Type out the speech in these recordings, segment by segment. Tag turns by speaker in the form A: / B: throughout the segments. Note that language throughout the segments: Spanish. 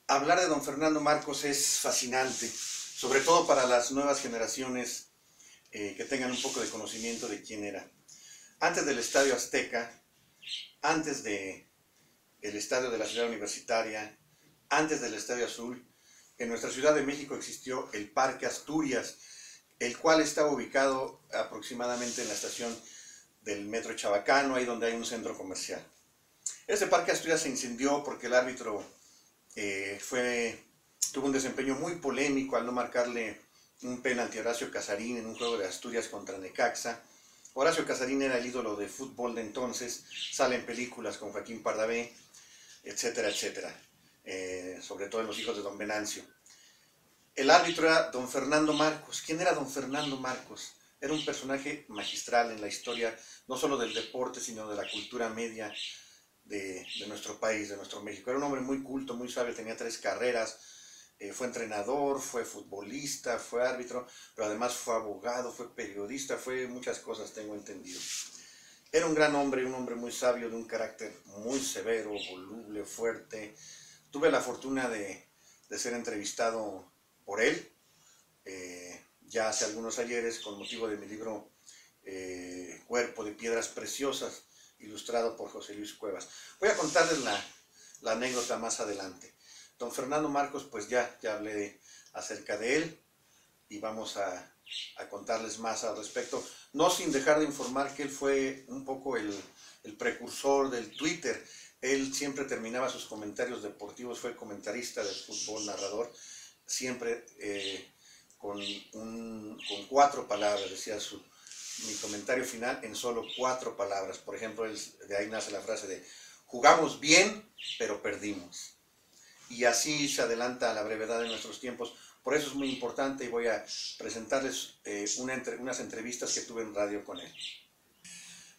A: Hablar de don Fernando Marcos es fascinante, sobre todo para las nuevas generaciones que tengan un poco de conocimiento de quién era. Antes del Estadio Azteca, antes del Estadio de la Ciudad Universitaria, antes del Estadio Azul, en nuestra Ciudad de México existió el Parque Asturias, el cual estaba ubicado aproximadamente en la estación del Metro Chabacano, ahí donde hay un centro comercial. Ese Parque Asturias se incendió porque el árbitro tuvo un desempeño muy polémico al no marcarle un penalti a Horacio Casarín en un juego de Asturias contra Necaxa. Horacio Casarín era el ídolo de fútbol de entonces, sale en películas con Joaquín Pardavé, etcétera, etcétera, sobre todo en Los hijos de don Venancio. El árbitro era don Fernando Marcos. ¿Quién era don Fernando Marcos? Era un personaje magistral en la historia, no solo del deporte, sino de la cultura media de nuestro país, de nuestro México. Era un hombre muy culto, muy sabio, tenía 3 carreras, fue entrenador, fue futbolista, fue árbitro, pero además fue abogado, fue periodista, fue muchas cosas, tengo entendido. Era un gran hombre, un hombre muy sabio, de un carácter muy severo, voluble, fuerte. Tuve la fortuna de ser entrevistado por él, ya hace algunos ayeres, con motivo de mi libro Cuerpo de Piedras Preciosas, ilustrado por José Luis Cuevas. Voy a contarles la anécdota más adelante. Don Fernando Marcos, pues ya hablé acerca de él y vamos a contarles más al respecto, no sin dejar de informar que él fue un poco el precursor del Twitter. Él siempre terminaba sus comentarios deportivos, fue comentarista del fútbol, narrador, siempre con 4 palabras, decía mi comentario final en solo 4 palabras. Por ejemplo, de ahí nace la frase de jugamos bien, pero perdimos. Y así se adelanta a la brevedad de nuestros tiempos. Por eso es muy importante y voy a presentarles unas entrevistas que tuve en radio con él.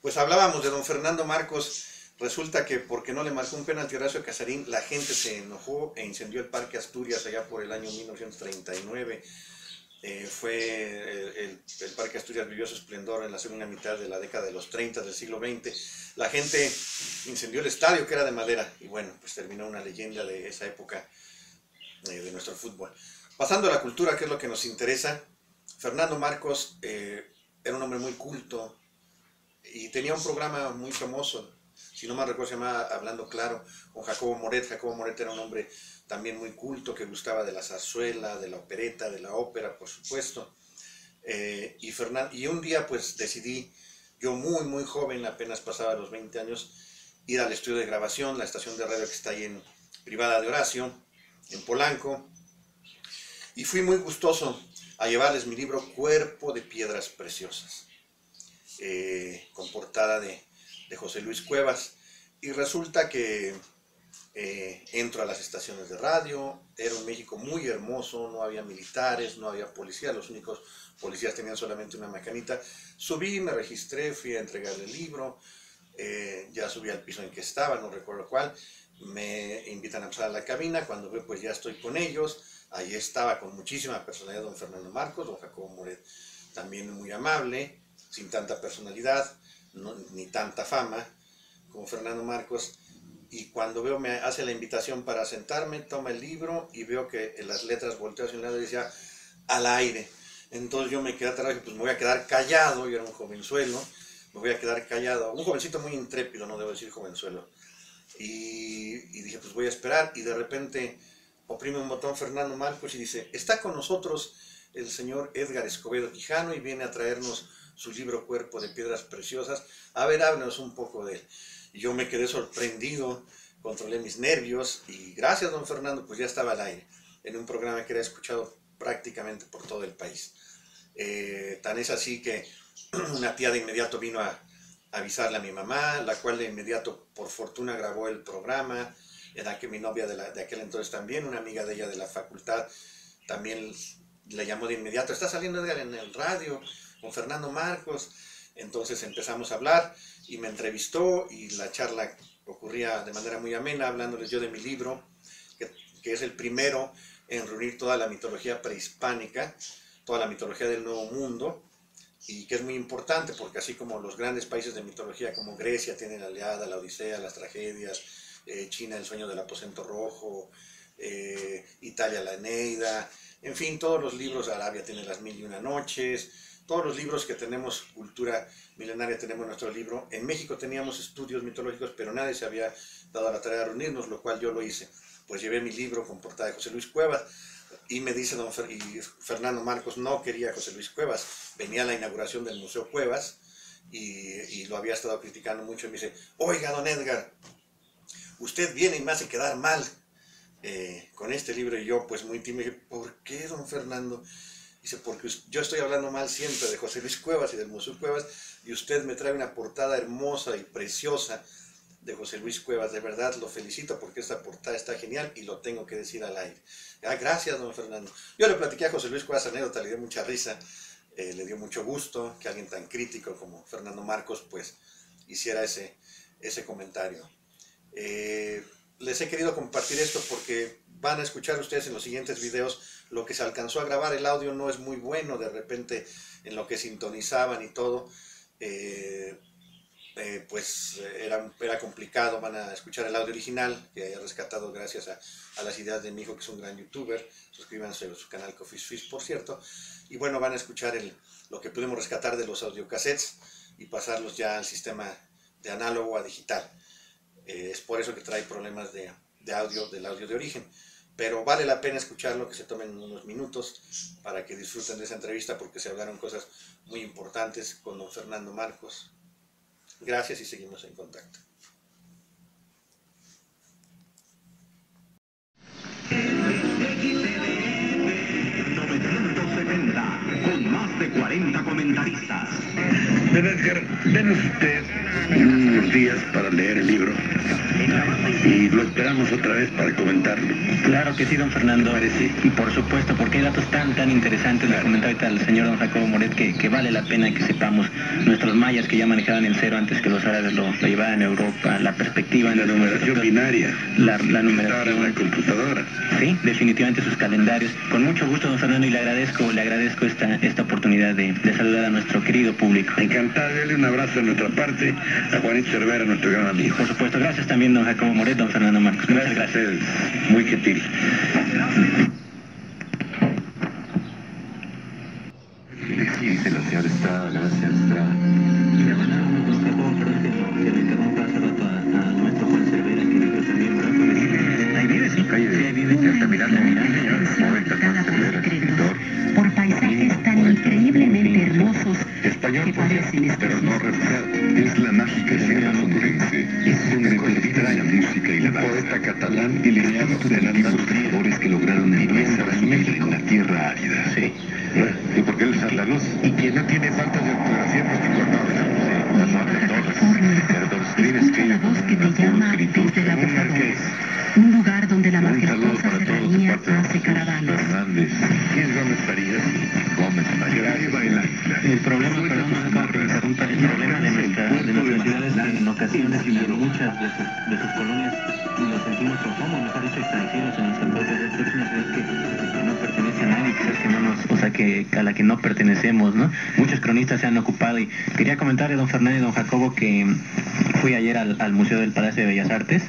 A: Pues hablábamos de don Fernando Marcos. Resulta que porque no le marcó un penalti a Horacio Casarín, la gente se enojó e incendió el Parque Asturias allá por el año 1939. El Parque Asturias vivió su esplendor en la segunda mitad de la década de los 30 del siglo XX. La gente incendió el estadio, que era de madera, y bueno, pues terminó una leyenda de esa época de nuestro fútbol. Pasando a la cultura, que es lo que nos interesa, Fernando Marcos era un hombre muy culto y tenía un programa muy famoso, si no mal recuerdo se llamaba Hablando Claro, con Jacobo Moret. Jacobo Moret era un hombre también muy culto, que gustaba de la zarzuela, de la opereta, de la ópera, por supuesto. Y un día pues decidí, yo muy joven, apenas pasaba los 20 años, ir al estudio de grabación, la estación de radio que está ahí en Privada de Horacio, en Polanco, y fui muy gustoso a llevarles mi libro Cuerpo de Piedras Preciosas, con portada de José Luis Cuevas. Y resulta que entro a las estaciones de radio. Era un México muy hermoso, no había militares, no había policías, los únicos policías tenían solamente una macanita. Subí, me registré, fui a entregarle el libro, ya subí al piso en que estaba, no recuerdo cuál, me invitan a pasar a la cabina, cuando veo pues ya estoy con ellos. Ahí estaba con muchísima personalidad don Fernando Marcos, don Jacobo Moret también muy amable, sin tanta personalidad, ni tanta fama como Fernando Marcos. Y cuando veo, me hace la invitación para sentarme, toma el libro y veo que en las letras volteo hacia un lado y decía al aire. Entonces yo me quedé atrás y pues me voy a quedar callado. Yo era un jovenzuelo, me voy a quedar callado, un jovencito muy intrépido, no debo decir jovenzuelo. Y dije, pues voy a esperar. Y de repente oprime un botón Fernando Marcos y dice: está con nosotros el señor Edgar Escobedo Quijano y viene a traernos su libro Cuerpo de Piedras Preciosas. A ver, háblanos un poco de él. Y yo me quedé sorprendido, controlé mis nervios y gracias don Fernando, pues ya estaba al aire, en un programa que era escuchado prácticamente por todo el país. Tan es así que una tía de inmediato vino a avisarle a mi mamá, la cual de inmediato por fortuna grabó el programa. Era que mi novia de aquel entonces también, una amiga de ella de la facultad, también le llamó de inmediato: está saliendo en el radio con Fernando Marcos. Entonces empezamos a hablar y me entrevistó y la charla ocurría de manera muy amena, hablándoles yo de mi libro, que es el primero en reunir toda la mitología prehispánica, toda la mitología del Nuevo Mundo, y que es muy importante porque así como los grandes países de mitología como Grecia tienen la Iliada, la Odisea, las tragedias, China el sueño del aposento rojo, Italia la Eneida, en fin, todos los libros, Arabia tiene las 1001 noches, todos los libros que tenemos, cultura milenaria, tenemos nuestro libro. En México teníamos estudios mitológicos, pero nadie se había dado a la tarea de reunirnos, lo cual yo lo hice. Pues llevé mi libro con portada de José Luis Cuevas, y me dice Fernando Marcos no quería a José Luis Cuevas, venía a la inauguración del Museo Cuevas, y lo había estado criticando mucho, y me dice, oiga, don Edgar, usted viene y me hace quedar mal con este libro. Y yo, pues muy tímido, dije, ¿por qué, don Fernando? Dice, porque yo estoy hablando mal siempre de José Luis Cuevas y del Museo Cuevas, y usted me trae una portada hermosa y preciosa de José Luis Cuevas. De verdad lo felicito porque esta portada está genial y lo tengo que decir al aire. Gracias, don Fernando. Yo le platiqué a José Luis Cuevas anécdota, le dio mucha risa, le dio mucho gusto que alguien tan crítico como Fernando Marcos pues hiciera ese comentario. Les he querido compartir esto porque van a escuchar ustedes en los siguientes videos lo que se alcanzó a grabar. El audio no es muy bueno, de repente en lo que sintonizaban y todo, pues era complicado. Van a escuchar el audio original que haya rescatado gracias a las ideas de mi hijo, que es un gran youtuber. Suscríbanse a su canal Coffee Fish, por cierto. Y bueno, van a escuchar lo que pudimos rescatar de los audiocassettes y pasarlos ya al sistema de análogo a digital. Es por eso que trae problemas de audio, del audio de origen. Pero vale la pena escucharlo, que se tomen unos minutos para que disfruten de esa entrevista, porque se hablaron cosas muy importantes con don Fernando Marcos. Gracias y seguimos en contacto.
B: Con más de 40 comentaristas.
C: Don Edgar, denos usted unos días para leer el libro y lo esperamos otra vez para comentarlo.
D: Claro que sí, don Fernando. Y por supuesto, porque hay datos tan interesantes, le comentaba ahorita al señor don Jacobo Moret, que vale la pena que sepamos. Nuestros mayas, que ya manejaban el cero antes que los árabes lo llevaran a Europa, la perspectiva...
C: La numeración binaria.
D: La numeración
C: en la computadora.
D: Sí, definitivamente sus calendarios. Con mucho gusto, don Fernando, y le agradezco esta oportunidad de saludar a nuestro querido público.
C: Encantado, dale un abrazo de nuestra parte a Juanito Cervera, nuestro gran amigo.
D: Por supuesto, gracias también, don Jacobo Moret, don Fernando Marcos. Muchas gracias.
C: A ustedes, muy gentil.
E: Sí, la señora Estrada, gracias, Estrada. Calle de Altamirano, poeta Juan Cervera, escritor.
F: Por paisajes tan increíblemente hermosos
C: Español,
F: que parecen
C: pero no reflejado. Es la mágica Sierra Sonorense, donde colectiva la música y la danza. Poeta catalán y lidiano de antiguos creadores que lograron vivienda en la tierra árida.
E: Sí. ¿Y por qué usar la luz?
C: Y quien no tiene falta de ortografía, pues ni conoce.
E: Las más de todas. Pero tú escribes que
F: una voz que me llama desde la Bojadores, un lugar donde la majestuosa serranía hace caravanas.
E: Fernández.
C: ¿Quién es Gómez Farías?
E: Gómez Farías.
D: El problema, perdón, el problema de nuestra ciudad es que en ocasiones y en muchas de sus colonias nos sentimos o somos, mejor dicho, extranjeros en nuestra propia ciudad. Es una ciudad que no pertenece a nadie, quizás que no nos, o sea, que a la que no pertenecemos, ¿no? Muchos cronistas se han ocupado, y quería comentarle a don Fernando y don Jacobo que fui ayer al Museo del Palacio de Bellas Artes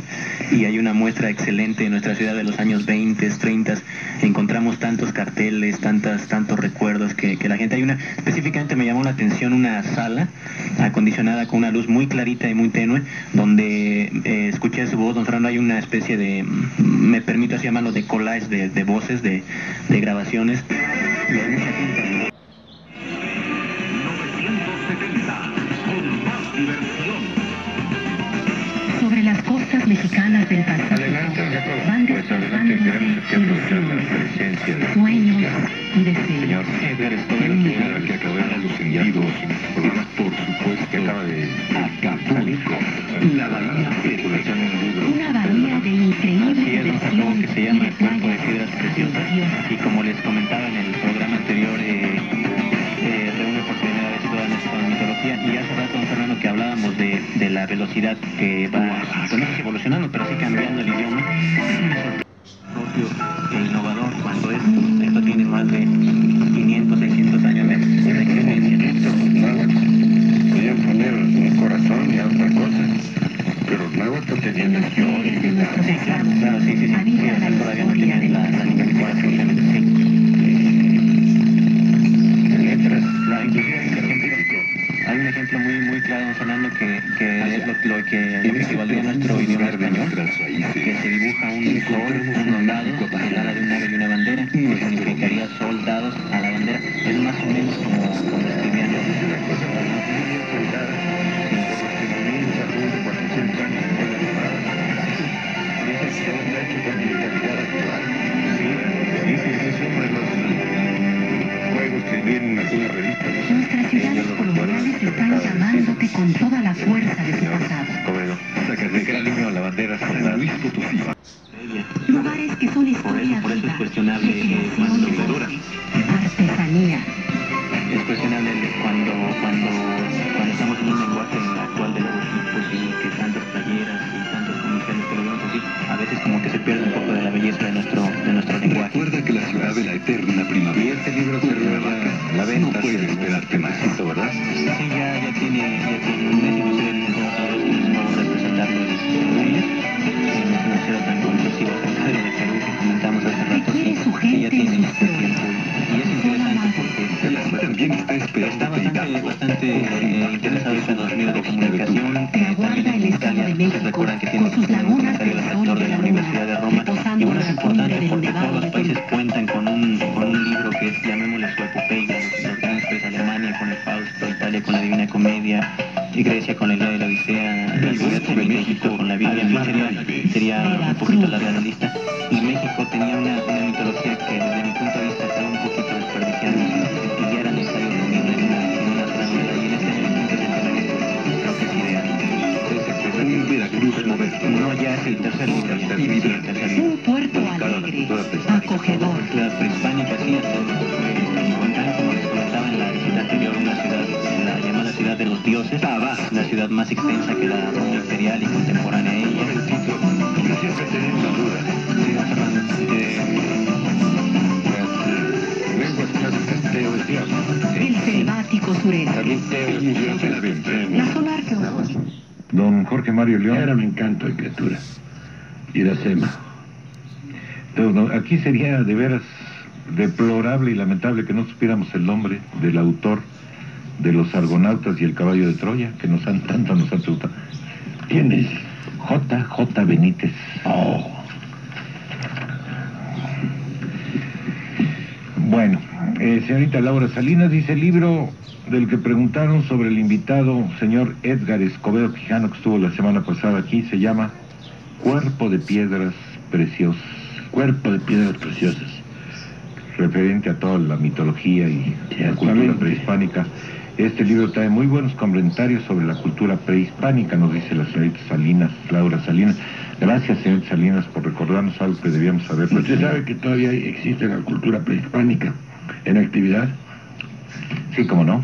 D: y hay una muestra excelente de nuestra ciudad de los años 20, 30. Encontramos tantos carteles, tantos recuerdos que la gente... específicamente me llamó la atención una sala acondicionada con una luz muy clarita y muy tenue, donde escuché su voz, don Fernando. Hay una especie de, me permito así llamarlo, de collage de voces, de grabaciones. Y hay mucha gente.
B: 970, con más diversión.
F: Sobre las costas mexicanas del pasado van
E: Pues adelante, queremos que aprovechar la
F: ilusiones,
E: presencia
F: sueños y deseos.
E: señor Edgar Escobar, que acabó de los sentidos, por supuesto, que acaba de
C: Acapulco, la bahía
E: circulación en el libro.
F: Una bahía de increíble
D: Así es, don Jacobo, que se llama
F: diversión
D: El Cuerpo de Piedras Preciosas, y como les comentaba en el programa anterior, reúne por primera vez toda nuestra mitología. Y hace rato, don Fernando, que hablábamos de la velocidad que va, pues no sé si evolucionando, pero sí cambiando el idioma, propio e innovador, cuando esto tiene más de 500, 600 años de existencia.
C: Podían poner un corazón y otra cosa, pero náhuatl tenía
F: los pliegues de nuestro pasado habita la
D: todavía no
F: historia
D: tienen
F: del
D: la
F: presente.
D: incorporación, sí. Letras, inclusive hay un ejemplo muy claro, don Fernando, que es lo que equivaldría a nuestro idioma español, que se dibuja un sol, un soldado, el ala de un ave y una bandera, que significaría soldados a la bandera. Es más o menos como escribían los
F: Nuestras ciudades coloniales están llamándote con toda la fuerza de su pasado.
E: Desde que era niño la bandera San Luis Potosí.
F: Lugares que son historias
D: por eso es
F: vivas,
D: cuestionable
F: recreación de
D: cuando
F: artesanía.
D: es cuestionable cuando estamos en un lenguaje actual de logotipos y que tantas playeras y tantos comerciales que lo vemos así, a veces como que se pierde un poco de la belleza de nuestro lenguaje.
C: Recuerda que la ciudad de la eterna primavera.
E: Y este libro se
C: la venta. No puede esperarte más, ¿verdad?
D: Sí, ya tiene un mes, inclusive el licenciado Carlos vamos a representarlo en lunes, en el museo tan compulsivo central de Perú que comentamos hace rato,
F: Requiere su
D: que ya
F: gente en
D: tiene
F: sus
D: este tiempo. Y es interesante porque
C: El así también está esperando
D: bastante interesado en los medios de comunicación.
F: Te aguarda el Estado de México,
D: Recuerdan que tiene
F: con sus lagunas
D: comentario
F: de
D: del
F: sol
D: rector
F: y
D: de
F: de
D: la
F: luna,
D: Universidad de Roma.
F: reposando
D: Y bueno,
F: en
D: es
F: la cumbre
D: importante
F: del
D: porque
F: Nevado
D: todos los
F: de
D: países
F: Perú.
D: cuentan con un libro que es, llamémosle su epopeya, los grandes países, Alemania con el Fausto, Italia con la Divina Comedia, y Grecia con la Ilíada y la Odisea, la Iglesia de México con la Biblia, en fin, sería un poquito larga la lista. Y México tenía una mitología que desde mi punto de vista estaba un poquito desperdiciándose y ya era necesario reunirla en una sola novela, y en este punto centenario creo que es ideal.
C: un Veracruz modesto.
D: No, ya es el tercer libro, ya sí, el tercer libro.
F: Un puerto alegre, acogedor.
D: La prehispánica, sí, encuentran, como les comentaba en la visita anterior, una ciudad, la llamada ciudad de los dioses, la ciudad más extensa que la Roma imperial y contemporánea a ella.
E: Siempre tenemos la duda.
D: Sí, don Fernando,
E: Las lenguas clásicas teo es diablo.
F: El selvático sureste.
E: También teo es mujer.
F: La zona arqueológica.
E: Don Jorge Mario León.
G: Era un encanto de criatura. Iracema. Pero no, aquí sería de veras deplorable y lamentable que no supiéramos el nombre del autor de Los Argonautas y el Caballo de Troya, que tanto nos han preguntado.
E: ¿Quién es?
G: J.J. Benítez.
E: Oh.
G: Bueno, señorita Laura Salinas dice el libro del que preguntaron sobre el invitado señor Edgar Escobedo Quijano, que estuvo la semana pasada aquí, se llama Cuerpo de Piedras Preciosas.
E: Cuerpo de piedras preciosas.
G: Referente a toda la mitología y la cultura prehispánica. Este libro trae muy buenos comentarios sobre la cultura prehispánica, nos dice la señorita Salinas, Laura Salinas. Gracias, señorita Salinas, por recordarnos algo que debíamos saber.
E: ¿Usted sabe que todavía existe la cultura prehispánica en actividad?
G: Sí, cómo no.